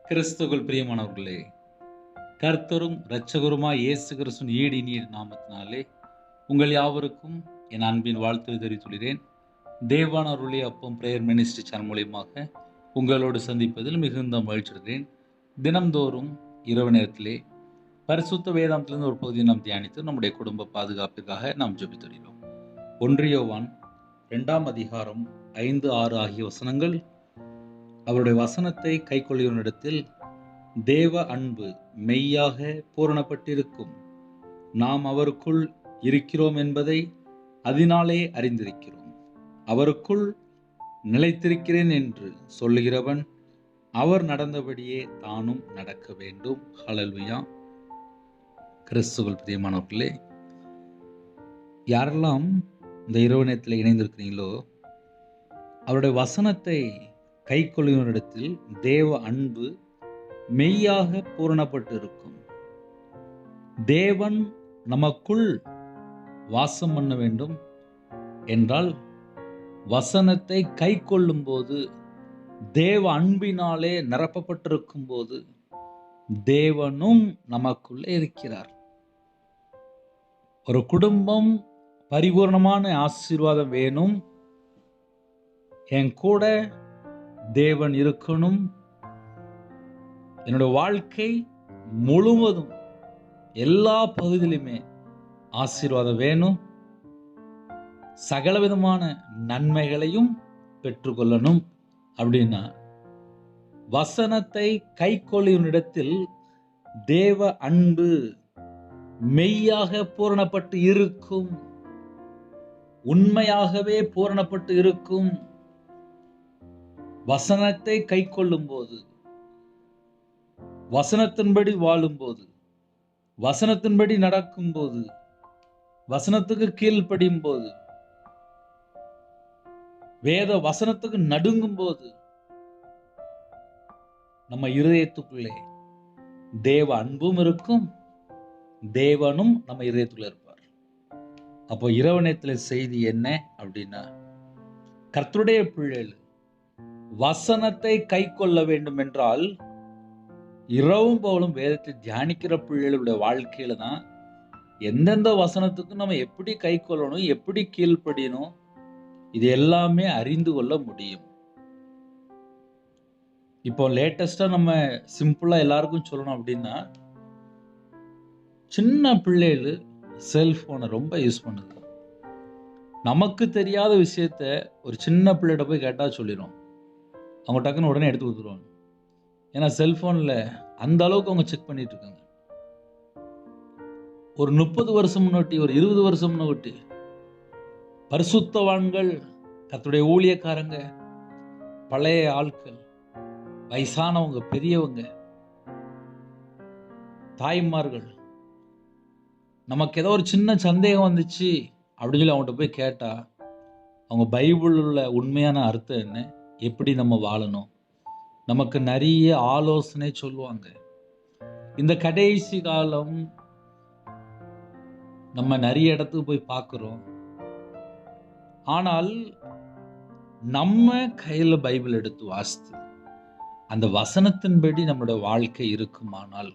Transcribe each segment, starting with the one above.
கிறிஸ்துவுக்குள் பிரியமானவர்களே, கர்த்தரும் இரட்சகருமாய் இயேசு கிறிஸ்துவின் ஈடு இனிய நாமத்தினாலே உங்கள் யாவருக்கும் என் அன்பின் வாழ்த்துக்களை தெரிவித்துள்ளேன். தேவான அருளி அப்பம் பிரேயர் மினிஸ்ட்ரி சேனல் மூலியமாக உங்களோடு சந்திப்பதில் மிகுந்த மகிழ்ச்சி அடைகிறேன். தினம்தோறும் இரவு நேரத்திலே பரிசுத்த வேதாந்தத்திலிருந்து ஒரு பகுதியை நாம் தியானித்து நம்முடைய குடும்ப பாதுகாப்பிற்காக நாம் ஜெபித்து வருகிறோம். 1 யோவான் 2ஆம் அதிகாரம் 5, 6 ஆகிய வசனங்கள். அவருடைய வசனத்தை கைக்கொள்ளுவனிடத்தில் தேவ அன்பு மெய்யாக பூரணப்பட்டிருக்கும். நாம் அவருக்குள் இருக்கிறோம் என்பதை அதனாலே அறிந்திருக்கிறோம். அவருக்குள் நிலைத்திருக்கிறேன் என்று சொல்லுகிறவன் அவர் நடந்தபடியே தானும் நடக்க வேண்டும். ஹல்லேலூயா. கிறிஸ்துவுக்குள் பிரியமானவர்களே, யாரெல்லாம் இந்த இரவு நேரத்தில் இணைந்திருக்கிறீங்களோ அவருடைய வசனத்தை கைக்கொள்ளுவனிடத்தில் தேவ அன்பு மெய்யாக பூரணப்பட்டு இருக்கும். தேவன் நமக்குள் வாசம் பண்ண வேண்டும் என்றால் வசனத்தை கைக்கொள்ளும் போது, தேவ அன்பினாலே நிரப்பப்பட்டிருக்கும் போது தேவனும் நமக்குள்ளே இருக்கிறார். ஒரு குடும்பம் பரிபூர்ணமான ஆசீர்வாதம் வேணும், என் கூட தேவன் இருக்கணும், என்னோட வாழ்க்கை முழுவதும் எல்லா பகுதியிலுமே ஆசீர்வாதம் வேணும், சகலவிதமான நன்மைகளையும் பெற்றுக்கொள்ளணும் அப்படின்னா வசனத்தை கைக்கொள்ளும் இடத்தில் தேவ அன்பு மெய்யாக பூரணப்பட்டு இருக்கும், உண்மையாகவே பூரணப்பட்டு இருக்கும். வசனத்தை கைக்கொள்ளும் போது, வசனத்தின்படி வாழும்போது, வசனத்தின்படி நடக்கும்போது, வசனத்துக்கு கீழ்ப்படியும் போது, வேத வசனத்துக்கு நடுங்கும் போது நம்ம இருதயத்துக்குள்ளே தேவ அன்பும் இருக்கும், தேவனும் நம்ம இருதயத்துக்குள்ள இருப்பார். அப்போ இரவு நேரத்துல செய்தி என்ன அப்படின்னா, கர்த்தருடைய பிள்ளைகள் வசனத்தை கைக்கொள்ள வேண்டும் என்றால் இரவும் பகலும் வேதத்தை தியானிக்கிற பிள்ளைகளுடைய வாழ்க்கையில தான் எந்தெந்த வசனத்துக்கு நம்ம எப்படி கைக்கொள்ளணும், எப்படி கீழ்ப்படியணும், இது எல்லாமே அறிந்து கொள்ள முடியும். இப்போ லேட்டஸ்டா நம்ம சிம்பிளா எல்லாருக்கும் சொல்லணும் அப்படின்னா, சின்ன பிள்ளைகள் செல்போனை ரொம்ப யூஸ் பண்ணுது. நமக்கு தெரியாத விஷயத்த ஒரு சின்ன பிள்ளைகிட்ட போய் கேட்டா சொல்லிடும், அவங்க டக்குன்னு உடனே எடுத்து கொடுத்துருவாங்க. ஏன்னா செல்போன்ல அந்த அளவுக்கு அவங்க செக் பண்ணிட்டு இருக்காங்க. ஒரு 30 வருஷம் முன்னாடி, ஒரு 20 வருஷம் முன்னாடி பரிசுத்தவான்கள், கர்த்தருடைய ஊழியக்காரங்க, பழைய ஆட்கள், வயசானவங்க, பெரியவங்க, தாய்மார்கள், நமக்கு ஏதோ ஒரு சின்ன சந்தேகம் வந்துச்சு அப்படின்னு சொல்லி அவங்கள்ட்ட போய் கேட்டா அவங்க பைபிள் உள்ள உண்மையான அர்த்தம் என்ன, எப்படி நம்ம வாழணும், நமக்கு நிறைய ஆலோசனை சொல்லுவாங்க. இந்த கடைசி காலம் நம்ம நிறைய இடத்துக்கு போய் பார்க்கிறோம். ஆனால் நம்ம கையில பைபிள் எடுத்து வாசித்து அந்த வசனத்தின்படி நம்மளோட வாழ்க்கை இருக்குமானால்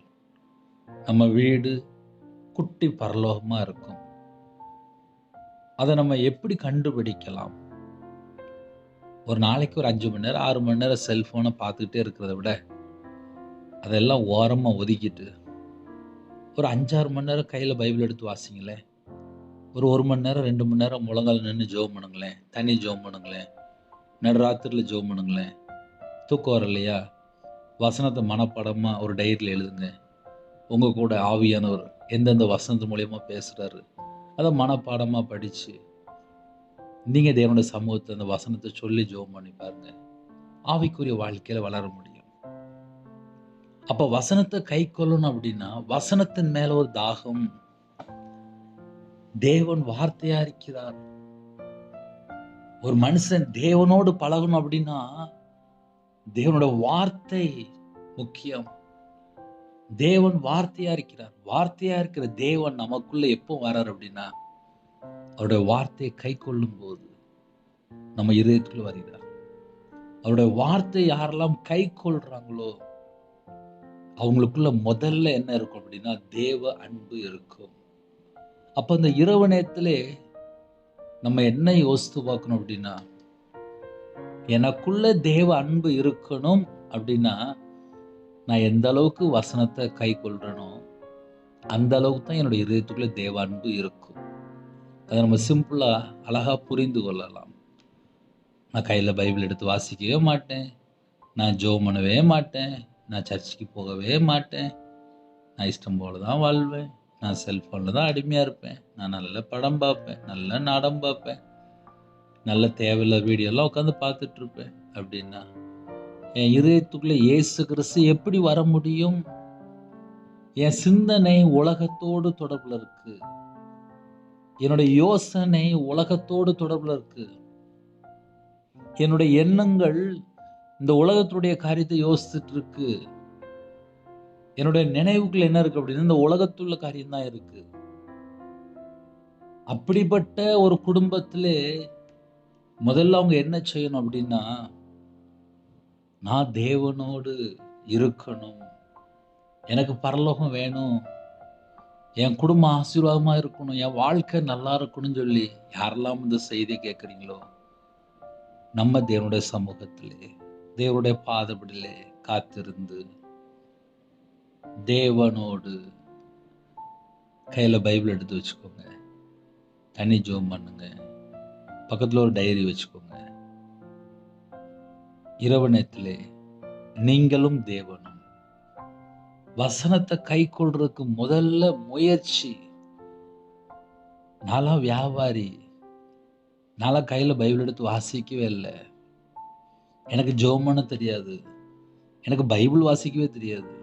நம்ம வீடு குட்டி பரலோகமா இருக்கும். அதை நம்ம எப்படி கண்டுபிடிக்கலாம்? ஒரு நாளைக்கு ஒரு 5 மணி நேரம் 6 மணி நேரம் செல்போனை பார்த்துக்கிட்டே இருக்கிறத விட அதெல்லாம் ஓரமா ஒதுக்கிட்டு ஒரு 5-6 மணி நேரம் கையில பைபிள் எடுத்து வாசிங்களேன். ஒரு 1 மணி நேரம் 2 மணி நேரம் முழங்கால் நின்று ஜெபம் பண்ணுங்களேன், தனி ஜெபம் பண்ணுங்களேன், நடுராத்திரில ஜெபம் பண்ணுங்களேன். தூக்கம் வர இல்லையா, வசனத்தை மனப்பாடமா ஒரு டைரியில் எழுதுங்க. உங்க கூட ஆவியானவர் எந்தெந்த வசனத்து மூலியமா பேசுறாரு அதை மனப்பாடமா படிச்சு நீங்க தேவனுடைய சமூகத்தை அந்த வசனத்தை சொல்லி ஜெபம் பண்ணி பாருங்க. ஆவிக்குரிய வாழ்க்கையில வளர முடியும். அப்ப வசனத்தை கை கொள்ளணும் அப்படின்னா வசனத்தின் மேல ஒரு தாகம். தேவன் வார்த்தையா இருக்கிறார். ஒரு மனுஷன் தேவனோடு பழகணும் அப்படின்னா தேவனோட வார்த்தை முக்கியம். தேவன் வார்த்தையா இருக்கிறார். வார்த்தையா இருக்கிற தேவன் நமக்குள்ள எப்போ வர்றார் அப்படின்னா அவருடைய வார்த்தையை கை கொள்ளும் போது நம்ம இதயத்துக்குள்ள வருகிறார். அவருடைய வார்த்தை யாரெல்லாம் கை கொள்றாங்களோ அவங்களுக்குள்ள முதல்ல என்ன இருக்கும் அப்படின்னா, தேவ அன்பு இருக்கும். அப்ப அந்த இரவு நேரத்திலே நம்ம என்ன யோசித்து பார்க்கணும் அப்படின்னா, எனக்குள்ள தேவ அன்பு இருக்கணும் அப்படின்னா, நான் எந்த அளவுக்கு வசனத்தை கைக்கொள்றேனோ, அந்த அளவுக்கு தான் என்னுடைய இதயத்துக்குள்ள தேவ அன்பு இருக்கும். அத நம்ம சிம்பிளா அழகா புரிந்து கொள்ளலாம். நான் கையில பைபிள் எடுத்து வாசிக்கவே மாட்டேன். நான் ஜெபம் பண்ணவே மாட்டேன். நான் சர்ச்சுக்கு போகவே மாட்டேன். நான் இஷ்டம் போல தான் வாழ்வேன். நான் செல்ஃபோன்ல தான் அடிமையா இருப்பேன். நான் நல்ல படம் பார்ப்பேன். நல்ல நாடகம் பார்ப்பேன். நல்ல தேவையில்லாத வீடியோலாம் உட்காந்து பார்த்துட்டு இருப்பேன். அப்படின்னா, என் இதயத்துக்குள்ள இயேசு கிறிஸ்து எப்படி வர முடியும்? என் சிந்தனை உலகத்தோடு தொடர்புல இருக்கு. என்னுடைய யோசனை உலகத்தோடு தொடர்புல இருக்கு. என்னுடைய எண்ணங்கள் இந்த உலகத்துடைய காரியத்தை யோசிச்சுட்டு இருக்கு. என்னுடைய நினைவுக்குள்ள என்ன இருக்கு அப்படின்னா, இந்த உலகத்துள்ள காரியம் தான் இருக்கு. அப்படிப்பட்ட ஒரு குடும்பத்திலே முதல்ல அவங்க என்ன செய்யணும் அப்படின்னா, நான் தேவனோடு இருக்கணும். எனக்கு பரலோகம் வேணும். என் குடும்பம் ஆசீர்வாதமா இருக்கணும். என் வாழ்க்கை நல்லா இருக்கணும்னு சொல்லி யாரெல்லாம் இந்த செய்தியை கேட்குறீங்களோ, நம்ம தேவனுடைய சமூகத்திலே, தேவனுடைய பாதபடியிலே காத்திருந்து, தேவனோடு கையில பைபிள் எடுத்து வச்சுக்கோங்க. தனி ஜெபம் பண்ணுங்க. பக்கத்துல ஒரு டைரி வச்சுக்கோங்க. இரவு நேரத்திலே நீங்களும் தேவனும் வசனத்தை கைக்கொள்றதுக்கு முதல்ல முயற்சி. நான்லாம் வியாபாரி. நான்லாம் கையில பைபிள் எடுத்து வாசிக்கவே இல்லை. எனக்கு ஜெபம் பண்ண தெரியாது. எனக்கு பைபிள் வாசிக்கவே தெரியாது.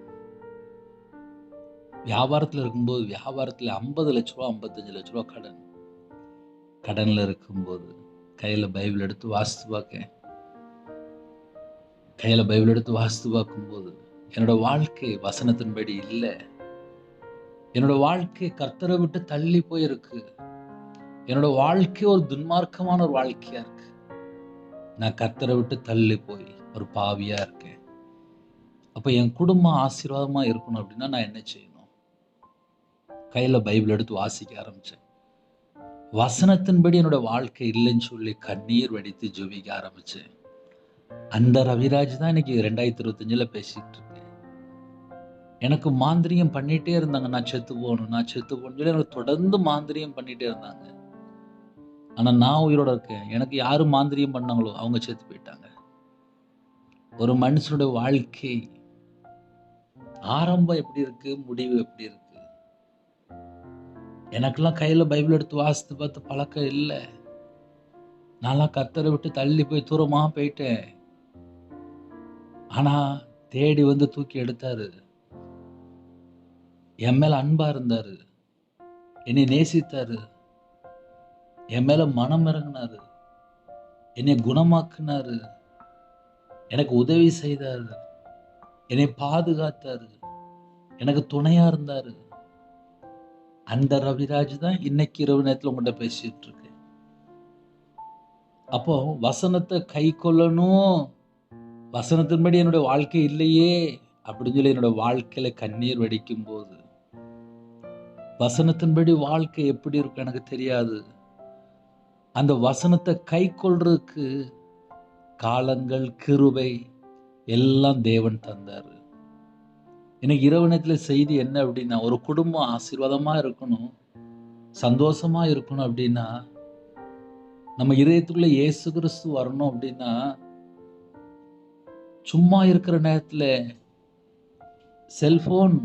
வியாபாரத்தில் இருக்கும்போது வியாபாரத்தில் 50 லட்ச ரூபா 55 லட்ச ரூபா கடன்ல இருக்கும்போது கையில பைபிள் எடுத்து வாசித்து பார்க்கேன். கையில பைபிள் எடுத்து வாசித்து பார்க்கும்போது என்னோட வாழ்க்கை வசனத்தின்படி இல்லை. என்னோட வாழ்க்கை கர்த்தரை விட்டு தள்ளி போயிருக்கு. என்னோட வாழ்க்கை ஒரு துன்மார்க்கமான ஒரு வாழ்க்கையா இருக்கு. நான் கர்த்தரை விட்டு தள்ளி போய் ஒரு பாவியா இருக்கேன். அப்ப என் குடும்பம் ஆசீர்வாதமா இருக்கணும் அப்படின்னா நான் என்ன செய்யணும்? கையில பைபிள் எடுத்து வாசிக்க ஆரம்பிச்சேன். வசனத்தின்படி என்னோட வாழ்க்கை இல்லைன்னு சொல்லி கண்ணீர் வடித்து ஜெபிக்க ஆரம்பிச்சேன். அந்த ரவிராஜ் தான் இன்னைக்கு 2025ல பேசிட்டு இருக்கேன். எனக்கு மாந்திரியம் பண்ணிட்டே இருந்தாங்க. நான் செத்து போகணும்னு சொல்லி எனக்கு தொடர்ந்து மாந்திரியம் பண்ணிட்டே இருந்தாங்க. ஆனா நான் உயிரோட இருக்கேன். எனக்கு யாரு மாந்திரியம் பண்ணாங்களோ அவங்க செத்து போயிட்டாங்க. ஒரு மனுஷனுடைய வாழ்க்கை ஆரம்பம் எப்படி இருக்கு, முடிவு எப்படி இருக்கு? எனக்கெல்லாம் கையில பைபிள் எடுத்து வாசித்து பார்த்து பழக்கம் இல்லை. நான்லாம் கர்த்தரை விட்டு தள்ளி போய் தூரமா போயிட்டேன். ஆனா தேடி வந்து தூக்கி எடுத்தாரு. என் மேல அன்பா இருந்தாரு. என்னை நேசித்தாரு. என் மேல மனம் இறங்கினாரு. என்னை குணமாக்குனாரு. எனக்கு உதவி செய்தாரு. என்னை பாதுகாத்தாரு. எனக்கு துணையா இருந்தாரு. அந்த ரவிராஜ் தான் இன்னைக்கு இரவு நேரத்துல உங்கள்கிட்ட பேசிட்டு இருக்கு. அப்போ வசனத்தை கை கொள்ளணும், வசனத்தின்படி என்னுடைய வாழ்க்கை இல்லையே அப்படின்னு சொல்லி என்னோட வாழ்க்கையில கண்ணீர் வடிக்கும் போது, வசனத்தின்படி வாழ்க்கை எப்படி இருக்கும் எனக்கு தெரியாது. அந்த வசனத்தை கை கொள்றதுக்கு காலங்கள், கிருபை எல்லாம் தேவன் தந்தாரு. இன்னைக்கு இரவு நேரத்துல செய்தி என்ன அப்படின்னா, ஒரு குடும்பம் ஆசீர்வாதமா இருக்கணும், சந்தோஷமா இருக்கணும் அப்படின்னா, நம்ம இதயத்துக்குள்ள இயேசு கிறிஸ்து வரணும் அப்படின்னா, சும்மா இருக்கிற நேரத்துல செல்போன்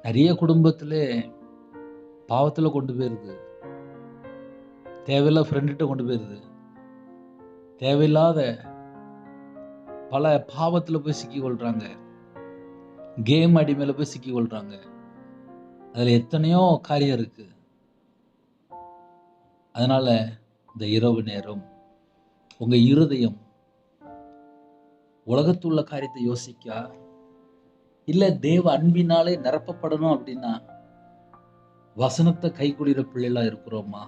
நிறைய குடும்பத்துல பாவத்துல கொண்டு போயிருது. தேவையில்லாத ஃப்ரெண்ட்கிட்ட கொண்டு போயிருது. தேவையில்லாத பல பாவத்துல போய் சிக்கி கொள்றாங்க. கேம் அடிமையில போய் சிக்கி கொள்றாங்க. அதுல எத்தனையோ காரியம் இருக்கு. அதனால இந்த இரவு நேரம் உங்க இருதயம் உலகத்துள்ள காரியத்தை யோசிக்கா, இல்ல தேவ அன்பினாலே நிரப்பப்படணும் அப்படின்னா வசனத்தை கைக்குடிற பிள்ளைகளா இருக்கிறோமா?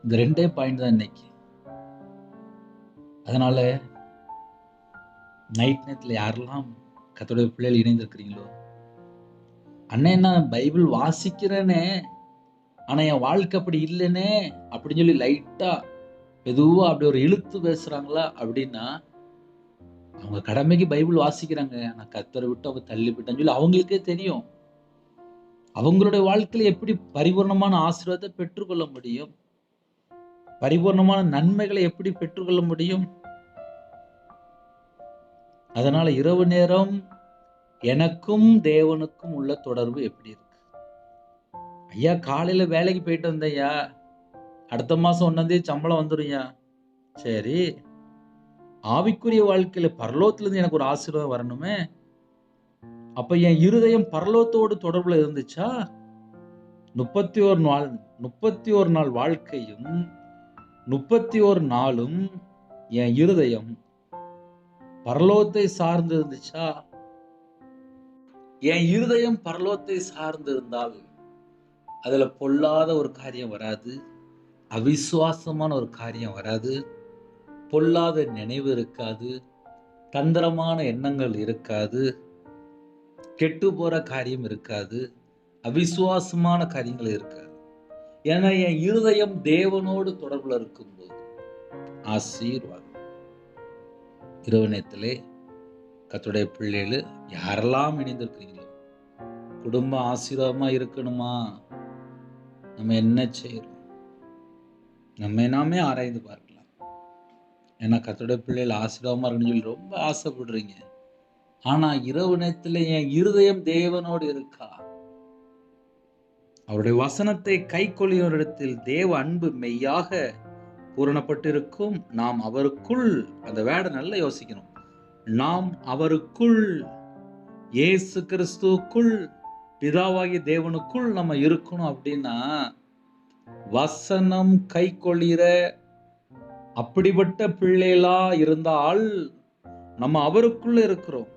இந்த 2 பாயிண்ட் தான் இன்னைக்கு. அதனால நைட் நேரத்தில் யாரெல்லாம் கர்த்தருடைய பிள்ளைகள் இணைந்திருக்கிறீங்களோ, அண்ணே நான் பைபிள் வாசிக்கிறேனே, ஆனா என் வாழ்க்கை அப்படி இல்லைனே அப்படின்னு சொல்லி லைட்டா மெதுவா அப்படி ஒரு இழுத்து பேசுறாங்களா அப்படின்னா, அவங்க கடமைக்கு பைபிள் வாசிக்கிறாங்க, நான் கர்த்தரை விட்டு அவங்க தள்ளி போயிட்டான்னு சொல்லி அவங்களுக்கே தெரியும். அவங்களுடைய வாழ்க்கையில எப்படி பரிபூர்ணமான ஆசீர்வாதத்தை பெற்றுக்கொள்ள முடியும்? பரிபூர்ணமான நன்மைகளை எப்படி பெற்றுக்கொள்ள முடியும்? அதனால இரவு நேரம் எனக்கும் தேவனுக்கும் உள்ள தொடர்பு எப்படி இருக்கு? ஐயா காலையில வேலைக்கு போயிட்டு வந்தேன்யா, அடுத்த மாசம் 1ஆம் தேதி சம்பளம் வந்துரும்யா. சரி, ஆவிக்குரிய வாழ்க்கையில பரலோகத்துல இருந்து எனக்கு ஒரு ஆசீர்வாதம் வரணுமே. அப்ப என் இருதயம் பரலோகத்தோடு தொடர்புல இருந்துச்சா? 31 நாள் வாழ்க்கையும் 31 நாளும் என் இருதயம் பரலோகத்தை சார்ந்து இருந்துச்சா? என் இருதயம் பரலோகத்தை சார்ந்து இருந்தால் அதுல பொல்லாத ஒரு காரியம் வராது, அவிசுவாசமான ஒரு காரியம் வராது, பொல்லாத நினைவு இருக்காது, தந்திரமான எண்ணங்கள் இருக்காது, கெட்டு போற காரியம் இருக்காது, அவிசுவாசமான காரியங்கள் இருக்காது. ஏன்னா என் இருதயம் தேவனோடு தொடர்புல இருக்கும்போது ஆசீர்வாதம். இரவு நேரத்திலே கர்த்தருடைய பிள்ளைகள் யாரெல்லாம் இணைந்திருக்கிறீங்களோ, குடும்பம் ஆசீர்வாதமா இருக்கணுமா? நம்ம என்ன செய்யறோம்? நம்ம நாமே ஆராய்ந்து பார்க்கலாம். ஏன்னா கர்த்தருடைய பிள்ளைகள் ஆசீர்வாதமா இருக்கணும்னு சொல்லி ரொம்ப ஆசைப்படுறீங்க. ஆனா இரவு நேரத்துல என் இருதயம் தேவனோடு இருக்கா? அவருடைய வசனத்தை கைக்கொள்ளுகிறவரிடத்தில் தேவ அன்பு மெய்யாக பூரணப்பட்டிருக்கும். நாம் அவருக்குள், அந்த வேர்டை நல்லா யோசிக்கணும். நாம் அவருக்குள், இயேசு கிறிஸ்துவுக்குள், பிதாவாகிய தேவனுக்குள் நம்ம இருக்கணும். அப்படின்னா வசனம் கைக்கொள்ளுகிற அப்படிப்பட்ட பிள்ளைகளா இருந்தால் நம்ம அவருக்குள்ள இருக்கிறோம்.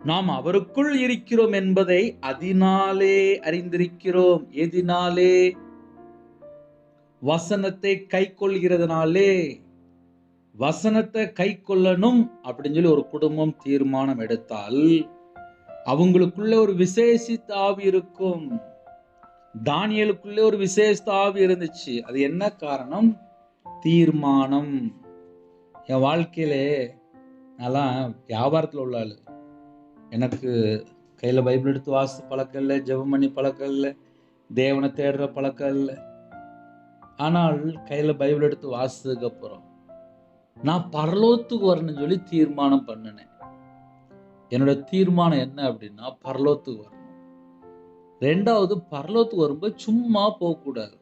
நாம் அவருக்குள் இருக்கிறோம் என்பதை அதனாலே அறிந்திருக்கிறோம். எதினாலே? வசனத்தை கைக்கொள்கிறதுனாலே. வசனத்தை கைக்கொள்ளணும் அப்படின்னு சொல்லி ஒரு குடும்பம் தீர்மானம் எடுத்தால் அவங்களுக்குள்ள ஒரு விசேஷித்த ஆவி இருக்கும். தானியேலுக்குள்ளே ஒரு விசேஷித்த ஆவி இருந்துச்சு. அது என்ன காரணம்? தீர்மானம். என் வாழ்க்கையிலே நான் வியாபாரத்தில் உள்ள ஆளு. எனக்கு கையில பைபிள் எடுத்து வாசித்து பழக்கம் இல்லை, ஜெபம் பண்ணி பழக்கம் இல்லை, தேவனை தேடுற பழக்கம் இல்லை. ஆனால் கையில பைபிள் எடுத்து வாசித்ததுக்கு அப்புறம் நான் பரலோகத்துக்கு வரணும்னு சொல்லி தீர்மானம் பண்ணினேன். என்னோட தீர்மானம் என்ன அப்படின்னா, பரலோகத்துக்கு வரணும். 2வது, பரலோகத்துக்கு வரும்போது சும்மா போகக்கூடாது.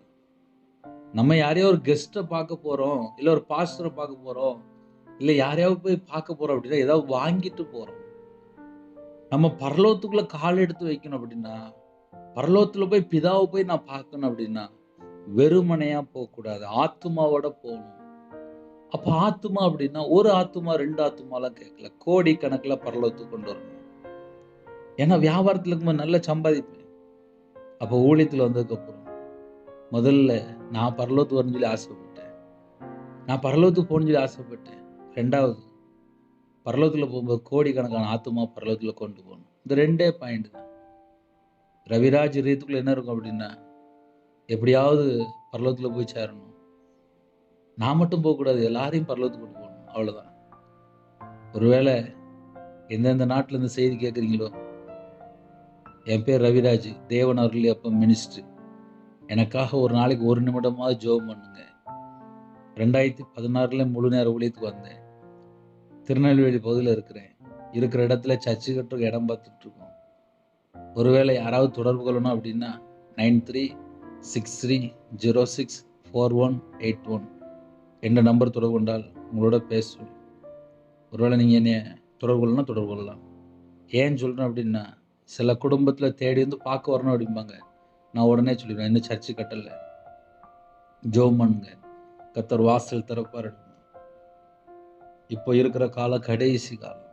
நம்ம யாரையோ ஒரு கெஸ்ட்டை பார்க்க போறோம், இல்லை ஒரு பாஸ்டரை பார்க்க போறோம், இல்லை யாரையாவது போய் பார்க்க போறோம் அப்படின்னா ஏதாவது வாங்கிட்டு போறோம். நம்ம பரலோகத்துக்குள்ள கால் எடுத்து வைக்கணும் அப்படின்னா, பரலோகத்துல போய் பிதாவை போய் நான் பார்க்கணும் அப்படின்னா வெறுமனையா போகக்கூடாது, ஆத்துமாவோட போகணும். அப்ப ஆத்துமா அப்படின்னா ஒரு ஆத்துமா 2 ஆத்துமாலாம் கேட்கல, கோடி கணக்கில் பரலோகத்துக்கு கொண்டு வரணும். ஏன்னா வியாபாரத்துல இருக்கும்போது நல்லா சம்பாதிப்பேன். அப்போ ஊழியத்தில் வந்ததுக்கு அப்புறம் முதல்ல நான் பரலோகத்துக்கு வரணும்னு சொல்லி ஆசைப்பட்டேன். நான் பரலோகத்துக்கு போகணும்னு சொல்லி ஆசைப்பட்டேன். 2வது, பரலோகத்துல போகும்போது கோடிக்கணக்கான ஆத்துமா பரலோகத்துல கொண்டு போகணும். இந்த 2 பாயிண்ட் தான். ரவிராஜ் இதயத்துக்குள்ள என்ன இருக்கும் அப்படின்னா, எப்படியாவது பரலோகத்துல போய் சேரணும். நான் மட்டும் போகக்கூடாது, எல்லாரையும் பரலோகத்துக்கு கொண்டு போகணும். அவ்வளவுதான். ஒருவேளை எந்தெந்த நாட்டுல இருந்து செய்தி கேட்குறீங்களோ, என் பேர் ரவிராஜ், தேவன் அருளி அப்பம் மினிஸ்ட்ரி. எனக்காக ஒரு நாளைக்கு 1 நிமிடமாவது ஜெபம் பண்ணுங்க. 2016 முழு நேர ஊழியத்துக்கு வந்தேன். திருநெல்வேலி பகுதியில் இருக்கிற இடத்துல சர்ச்சு கட்டுறதுக்கு இடம் பார்த்துட்டு இருக்கோம். ஒருவேளை யாராவது தொடர்பு கொள்ளணும் அப்படின்னா 9363064181 என்ற நம்பர் தொடர்பு கொண்டால் உங்களோட பேசுவேன். ஒருவேளை நீங்கள் என்னை தொடர்பு கொள்ளணும், தொடர்பு கொள்ளலாம். ஏன் சொல்கிறேன் அப்படின்னா, சில குடும்பத்தில் தேடி வந்து பார்க்க வரணும் அப்படிம்பாங்க. நான் உடனே சொல்லிடுவேன், இன்னும் சர்ச்சு கட்டலை, ஜெபம் பண்ணுங்க, கர்த்தர் வாசல் திறப்பார். இப்போ இருக்கிற காலம் கடைசி காலம்,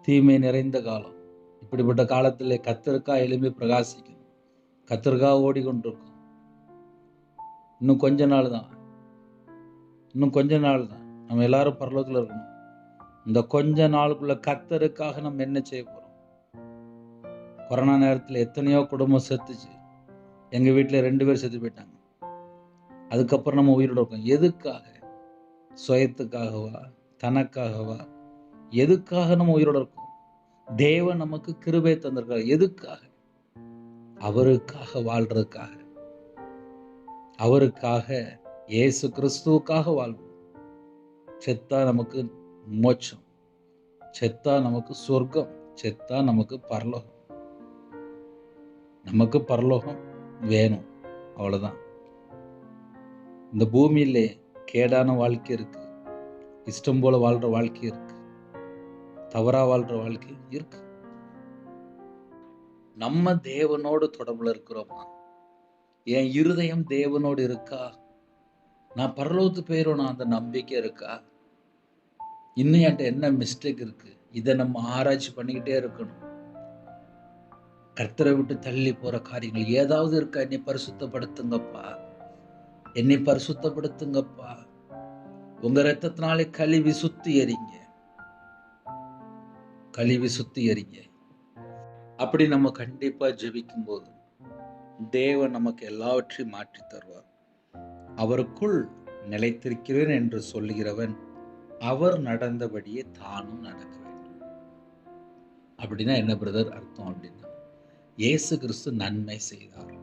தீமை நிறைந்த காலம். இப்படிப்பட்ட காலத்தில் கர்த்தருக்கா எளிமை பிரகாசிக்கணும், கர்த்தருக்கா ஓடிக்கொண்டிருக்கும். இன்னும் கொஞ்ச நாள் தான் நம்ம எல்லாரும் பரலோகத்தில் இருக்கணும். இந்த கொஞ்ச நாளுக்குள்ள கர்த்தருக்காக நம்ம என்ன செய்ய போறோம்? கொரோனா நேரத்தில் எத்தனையோ குடும்பம் செத்துச்சு. எங்க வீட்டுல 2 பேர் செத்து போயிட்டாங்க. அதுக்கப்புறம் நம்ம உயிரோட இருக்கோம். எதுக்காக? சுயத்துக்காகவா? தனக்காகவா? எதுக்காக நம்ம உயிரோட இருக்கோம்? தேவன் நமக்கு கிருபை தந்திருக்கார். எதுக்காக? அவருக்காக வாழ்றதுக்காக. அவருக்காக, இயேசு கிறிஸ்துவுக்காக வாழ்வோம். செத்தா நமக்கு மோட்சம், செத்தா நமக்கு சொர்க்கம், செத்தா நமக்கு பரலோகம். நமக்கு பரலோகம் வேணும், அவ்வளவுதான். இந்த பூமியிலே கேடான வாழ்க்கை இருக்கு, இஷ்டம் போல வாழ்ற வாழ்க்கை இருக்கு, தவறா வாழ்ற வாழ்க்கை இருக்கு. நம்ம தேவனோடு தொடர்புல இருக்கிறோமா? என் இருதயம் தேவனோடு இருக்கா? நான் பரலோகத்துக்கு போயிடும் அந்த நம்பிக்கை இருக்கா? இன்னும் என்கிட்ட என்ன மிஸ்டேக் இருக்கு? இதை நம்ம ஆராய்ச்சி பண்ணிக்கிட்டே இருக்கணும். கர்த்தரை விட்டு தள்ளி போற காரியங்கள் ஏதாவது இருக்கா? என்னை பரிசுத்தப்படுத்துங்கப்பா, என்னை பரிசுத்தப்படுத்துங்கப்பா. உங்க ரத்தத்தினாலே கழுவி சுத்தி எறிங்க, கழுவி சுத்தி எறிங்க. அப்படி நம்ம கண்டிப்பா ஜெபிக்கும் போது தேவன் நமக்கு எல்லாவற்றையும் மாற்றி தருவார். அவருக்குள் நிலைத்திருக்கிறேன் என்று சொல்லுகிறவன் அவர் நடந்தபடியே தானும் நடக்க வேண்டும். அப்படின்னா என்ன பிரதர் அர்த்தம்? அப்படின்னா இயேசு கிறிஸ்து நன்மை செய்தார்.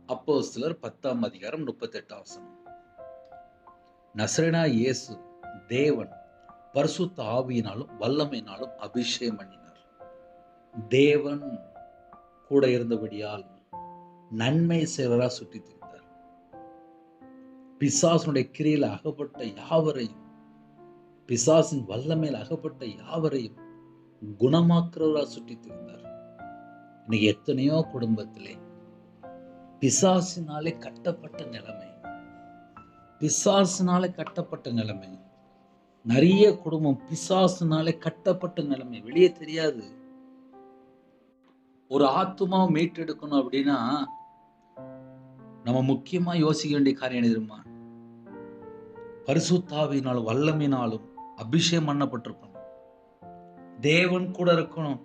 அப்போஸ்தலர் 10:38 நசரேனா இயேசு தேவன் பரிசுத்த ஆவியினாலும் வல்லமையினாலும் அபிஷேகம் பண்ணினார். தேவன் கூட இருந்தபடியால் நன்மை செய்வதா சுற்றி திரிந்தார். பிசாசனுடைய கிரியில் அகப்பட்ட யாவரையும், பிசாசின் வல்லமையில் அகப்பட்ட யாவரையும் குணமாக்குறவரா சுற்றி திரிந்தார். இன்னைக்கு எத்தனையோ குடும்பத்திலே பிசாசினாலே கட்டப்பட்ட நிலைமை, பிசாசினாலே கட்டப்பட்ட நிலைமை. நிறைய குடும்பம் பிசாசினாலே கட்டப்பட்ட நிலைமை, வெளியே தெரியாது. ஒரு ஆத்துமாவை மீட்டெடுக்கணும் அப்படின்னா நம்ம முக்கியமா யோசிக்க வேண்டிய காரியம் என்ன தெரியுமா? பரிசுத்த ஆவியினாலும் வல்லமையினாலும் அபிஷேகம் பண்ணப்பட்டிருக்கணும், தேவன் கூட இருக்கணும்,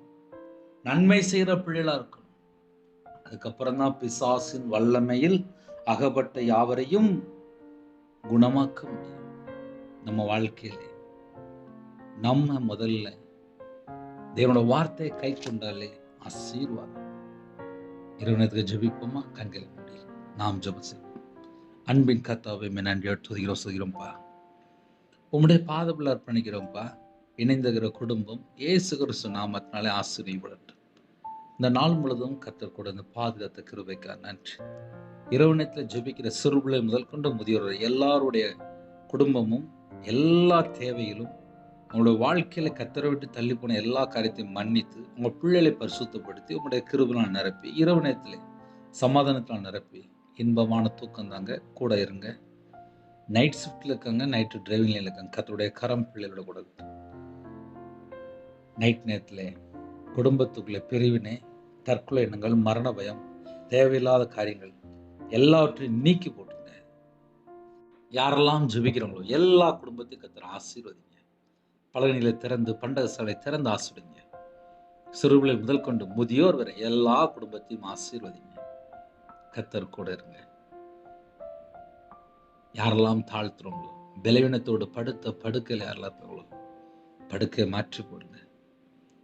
நன்மை செய்யற பிள்ளைகளா இருக்கணும். அதுக்கப்புறம் தான் பிசாசின் வல்லமையில் அகப்பட்ட யாவரையும் குணமாக்க முடியும். நம்ம வாழ்க்கையிலே நம்ம முதல்ல தேவனோட வார்த்தையை கை கொண்டாலே ஆசீர்வாதம். இரவு ஜெபிப்போமா? கண்களை மூடி நாம் ஜெபம் செய்வோம். அன்பின் கர்த்தாவே, நன்றியோடு துதிக்கிறோம், சொல்கிறோம்ப்பா. உம்முடைய பாதத்தில் அர்ப்பணிக்கிறோம்ப்பா. இணைந்திருக்கிற குடும்பம் இயேசு கிறிஸ்து நாமத்தினாலே ஆசீர்வதிக்கப்படட்டும். இந்த நாள் முழுவதும் கர்த்தர் கூட இந்த பாதுகாத்த கிருபைக்காக நன்றி. இரவு நேரத்தில் ஜெபிக்கிற சிறுபிள்ளை முதல் கொண்டு முதியோர் எல்லாருடைய குடும்பமும் எல்லா தேவையிலும் உங்களுடைய வாழ்க்கையில கர்த்தரை விட்டு தள்ளி போன எல்லா காரியத்தையும் மன்னித்து உங்க பிள்ளைகளை பரிசுத்தப்படுத்தி உங்களுடைய கிருபையால் நிரப்பி இரவு நேரத்திலே சமாதானத்தால் நிரப்பி இன்பமான தூக்கம் தாங்க. கூட இருங்க. நைட் ஷிஃப்ட்ல இருக்காங்க, நைட்டு டிரைவிங்ல இருக்காங்க, கர்த்தருடைய கரம் பிள்ளைகளோட கூட இருக்கு. நைட் நேரத்தில் குடும்பத்துக்குள்ளே பிரிவினை, தற்கொலை எண்ணங்கள், மரண பயம், தேவையில்லாத காரியங்கள் எல்லாவற்றையும் நீக்கி போட்டுங்க. யாரெல்லாம் ஜெபிக்கிறாங்களோ எல்லா குடும்பத்தையும் கர்த்தர் ஆசீர்வதிங்க. பலகணிகளை திறந்து, பண்டக சாலை திறந்து ஆசீர்வதிங்க. சிறுபிள்ளை முதல் கொண்டு முதியோர் வரை எல்லா குடும்பத்தையும் ஆசீர்வதிங்க. கர்த்தர் கூட இருங்க. யாரெல்லாம் தாழ்த்துறவங்களோ, பலவீனத்தோடு படுத்த படுக்கையில் யாரெல்லாம் இருக்காங்களோ படுக்கையை மாற்றி போடுங்க.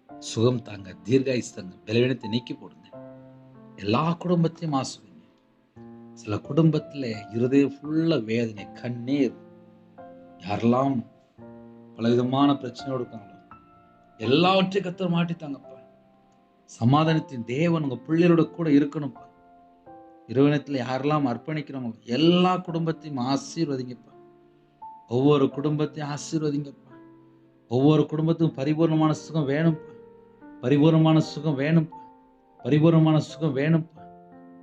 சுகம் தாங்க, தீர்காயுசு தாங்க, பலவீனத்தை நீக்கி போடுங்க. எல்லா குடும்பத்தையும் ஆசீர்வதிங்க. சில குடும்பத்துல இருதயம் ஃபுல்லா வேதனை, கண்ணீர், யாரெல்லாம் பலவிதமான பிரச்சனையோடு இருக்காங்களோ எல்லாவற்றையும் கர்த்தர் மாட்டித்தாங்கப்பா. சமாதானத்தின் தேவன் உங்க பிள்ளைகளோட கூட இருக்கணும்ப்பா. இரவனத்துல யாரெல்லாம் அர்ப்பணிக்கிறாங்களோ எல்லா குடும்பத்தையும் ஆசீர்வதிங்கப்பா. ஒவ்வொரு குடும்பத்தையும் ஆசீர்வதிங்கப்பா. ஒவ்வொரு குடும்பத்துக்கும் பரிபூர்ணமான சுகம் வேணும்ப்பா. பரிபூர்ணமான சுகம் வேணும்ப்பா. பரிபூர்ணமான சுகம் வேணும்ப்பா.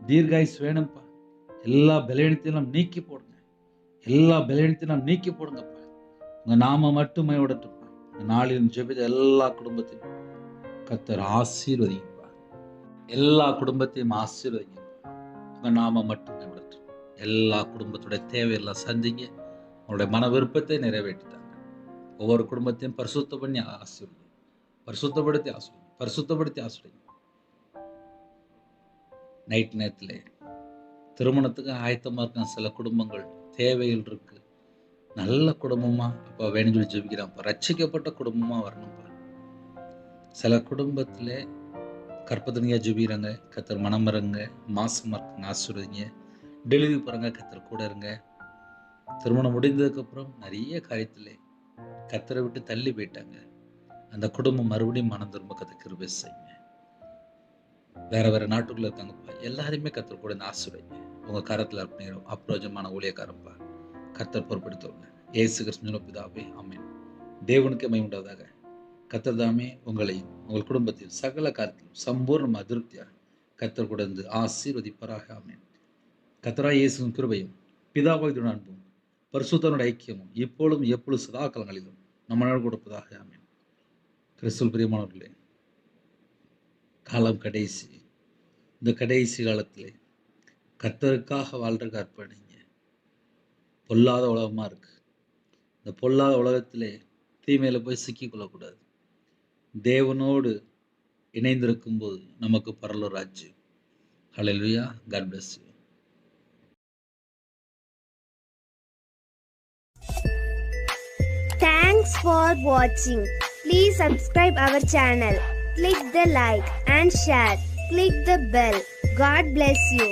தீர்காயுசு வேணும்ப்பா. எல்லா பலவீனத்தையும் நீக்கி போடுங்க. எல்லா பலவீனத்தையும் நீக்கி போடுங்கப்பா. உங்க நாம மட்டுமே விடட்டும்ப்பா. நாளிலும் ஜெபித்த எல்லா குடும்பத்தையும் கர்த்தர் ஆசீர்வதிங்கப்பா. எல்லா குடும்பத்தையும் ஆசீர்வதிங்க. உங்க நாம மட்டுமே விடட்டும். எல்லா குடும்பத்துடைய தேவையெல்லாம் சந்திங்க. உங்களுடைய மன விருப்பத்தை நிறைவேற்றித்தாங்க. ஒவ்வொரு குடும்பத்தையும் பரிசுத்தப்படுத்தி ஆசிர்வதிங்க. நைட் நேரத்தில் திருமணத்துக்கு ஆயத்தமாக இருக்க சில குடும்பங்கள் தேவைகள் இருக்கு. நல்ல குடும்பமா அப்போ வேணும் சொல்லி ஜெபிக்கிறான்ப்பா. ரட்சிக்கப்பட்ட குடும்பமா வரணும்ப்பா. சில குடும்பத்தில் கற்பத்தனியாக ஜெபிக்கிறாங்க, கத்தர் மனமரங்க, மாசமா இருக்காங்க, ஆசிர்வதிங்க. டெலிவரி போகிறாங்க, கத்தர் கூட இருங்க. திருமணம் முடிந்ததுக்கப்புறம் நிறைய காரியத்தில் கத்தரை விட்டு தள்ளி போயிட்டாங்க. அந்த குடும்பம் மறுபடியும் மனம் திரும்ப கத்தர் கிருபை செய்யுங்க. வேற நாட்டுக்குள்ள இருக்காங்கப்பா, எல்லாருமே கத்தர் கூட ஆசிர்வதிங்க. உங்க கரத்தில் அர்ப்பணிக்கிறோம். அப்ரோஜமான ஊழியக்காரப்பா, கத்தர் பொறுப்படுத்துவாங்க. இயேசு கிறிஸ்துவின் பிதாவே, ஆமென். தேவனுக்கு மகிமை உண்டாவதாக. கத்தர் தாமே உங்களையும் உங்கள் குடும்பத்தில் சகல காரியத்திலும் சம்பூர்ண அதிருப்தியாக கத்தர் கூட இருந்து ஆசீர்வதிப்பாராக. ஆமென். கத்தராய் இயேசுவின் கிருபையும் பிதாவாகிய அன்பும் பரிசுத்தனுடைய ஐக்கியமும் இப்பொழுதும் எப்பொழுது சதா காலங்களிலும் நம்மளோடு கொடுப்பதாக. ஆமென். கிறிஸ்துவில் பிரியமானவர்களே, காலம் கடைசி. இந்த கடைசி காலத்திலே கர்த்தருக்காக வாழ்றதுக்கு அர்ப்பணிங்க. பொல்லாத உலகமா இருக்கு. இந்த பொல்லாத உலகத்திலே தீமையில போய் சிக்கிக்கொள்ளக்கூடாது. தேவனோடு இணைந்திருக்கும் போது நமக்கு பரலோக ராஜ்யம். ஹல்லேலூயா. God bless you. Thanks for watching. Please subscribe our channel. Click the like and share. Click the bell. God bless you.